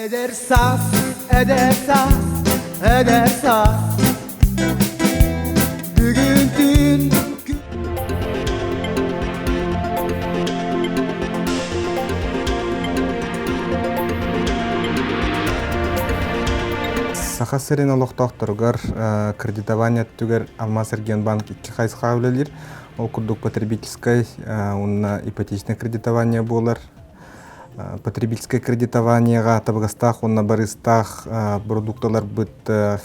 Eder saz, eder saz, eder saz. Bugün dün Саха серин олохтоохторугар кредитование түгер Алмаз Эргенбанк 2 хайсыха үлелер. Ол курдук потребительское, унна ипотечное кредитование болар. Потребительское кредитованиега табыгастах, онна барыстах продукталар быт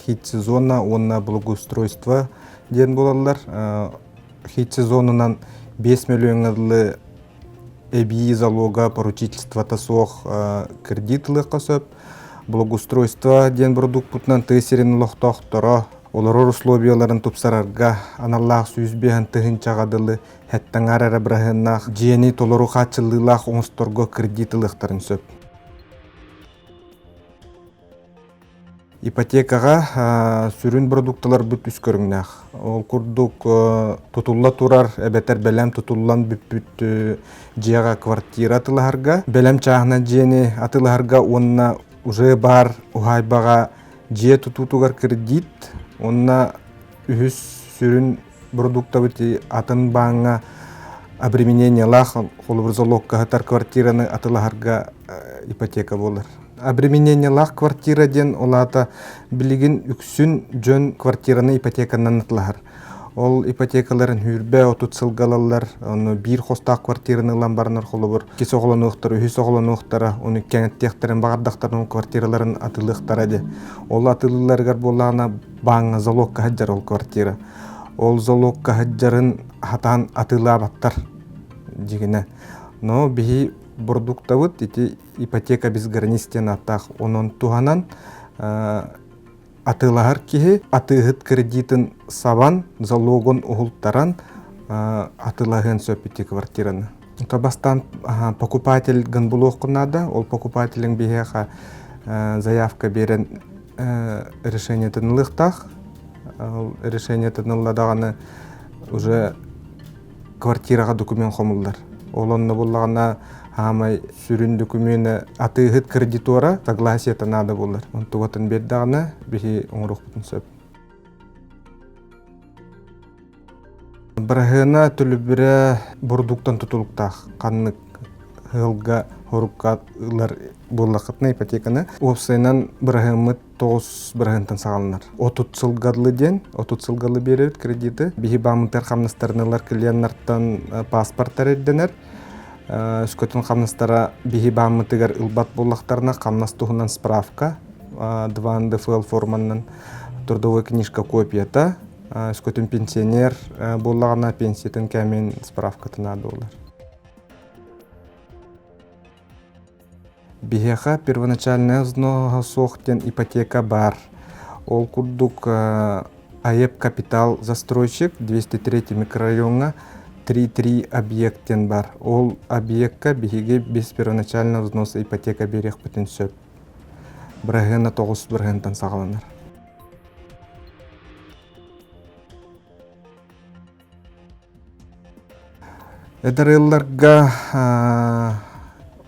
хит сезона, онна благоустройство ден болалар. Хит сезонынан 5 миллионлы эби залога поручительства тасох кредитлы касып. Благоустройство ден продукт путнан тесерин лохтохтора, олорор условияларын тупсарарга, аналлах сүйізбеген тыгын чағадылы, хэттаңар арабрахыннах, жиени толору хатчылылах оңысторго кредитылықтарын сөп. Ипотекаға сүрін продукталар бүт үскөріңнах. Ол курдук тутулла турар, әбетер бәлем тутуллан бүт жияға квартира атылыхарга. Бәлем чағына жиени атылыхарга онна уже бар ухайбаға жие тутутугар кредит, онна үхіс сүрін продукта бүті атын баңа обременение лах, холыбыр залог кахатар квартираны атылыхарга ипотека болар. Обременение лах квартира ден олата билигин үксүн жөн квартираны ипотеканан атылыхар. Ол ипотекаларын хүрбе отут сылгалалар, оны бир хостақ квартираны ламбарнар холыбыр. Кес оғылануықтары, үхіс оғылануықтары, оны кәңеттектерін бағардақтарын квартираларын атылықтары де. Ол атылыларғар болағына баңа залог кахаджар ол квартира. Ол залог кахаджарын хатан атыла баттар дегені. Но бихи продуктавыт, ити ипотека без гранистен аттақ. Онын туғанан атылағар кеге атығыт кредитін сабан, залогын ұғылттаран атылағын сөпеті квартираны. Табастан покупатель гынбулу оқынады, ол покупателің бейеға заявка берен решение тынылықтақ. Решение тынылдағаны уже квартираға документ қомылдар. Ол онны болағына Хамай сүрін докумені атығыт кредитора согласие танады болар. Он туғатын бердағына бейі оңыруқ бұтын сөп. Бірағына түлі бірі бұрдуқтан тұтылықтақ. Қанны ғылға ғұрыққа ұлар болақытына ипотеканы. Опсайнан бірағымыт 9 бірағынтан сағалынар. 30 сылғадылы ден, 30 сылғалы берет кредиті. Бейі бамынтар қамныстарынылар клиенттардан паспорттар едденер. Скотын қамныстара бейі бамытыгар ұлбат болақтарына қамнас тұғынан справка, 2 НДФЛ форманын трудовой книжка копията, скотын пенсионер болағына пенсиятын кәмен справка тынады олар. Бейеға первоначальная взноға соқтен ипотека бар. Ол күрдік АЕП капитал застройщик 203 микрорайонға 3 объекттен бар. Ол объектка бейге без первоначального взноса ипотека береқ бүтін сөп. Бірағына 9 бірағынтан сағаланар. Эдер ұлларға,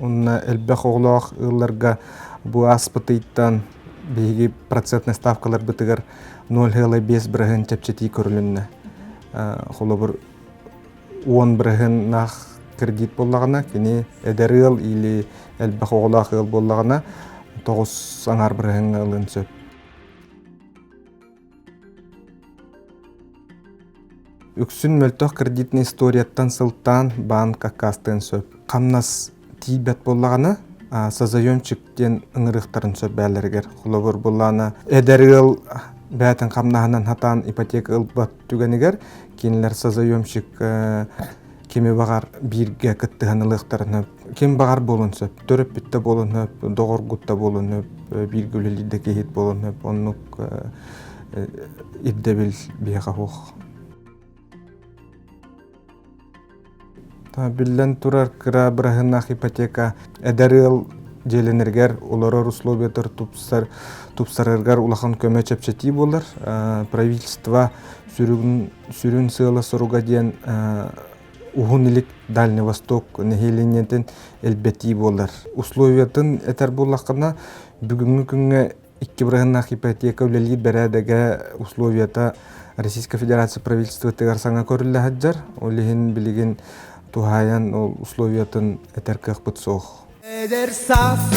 онна әлбәқ оғылақ ұлларға бұ аспытыйттан бейге процентный ставкалар бұтығар 0,5 бірағын чәпчеті көрілінні. Қолы бір 10 бірігін нақ кредит болағына, кені әдер ыл или әлбәқ оғылақ ыл болағына 9 аңар бірігін ылын сөп. Үксін мөлтіқ кредитный историяттан сылттан банка кастын сөп. Қамнас тейбет болағына сазайомчиктен ұңырықтарын сөп бәлергер. Құлы бір болағына әдер ыл бәтін қамнағынан хатан ипотека ылбат түгенігер, кенілер сазайомшик кеме бағар бирге кіттіғанылықтарын өп. Кем бағар болын сөп, төріп бітті болын өп, доғыр ғутта болын өп, бирге өлелейді кейт болын өп, онық ибдебіл бейға оқ. Білден тұрар кіра бірағынақ ипотека әдәрі ыл желенергер, олары условиятар тупсарыргар улахан көмө чепчети болар. Правительство сүрін сыйлы соруға ден Ухун илик Дальний Восток нехиленнетин элбети болар. Условиятын этер боллаққана бүгүнгү күнгө 2 бырыгыннах ипотека үлели берәдеге условията Российская Федерация правительства тыгарсаңа көрүлле хаджар. Олихин билигин тухаян ол условиятын этер кыхпыт соох. Eder saz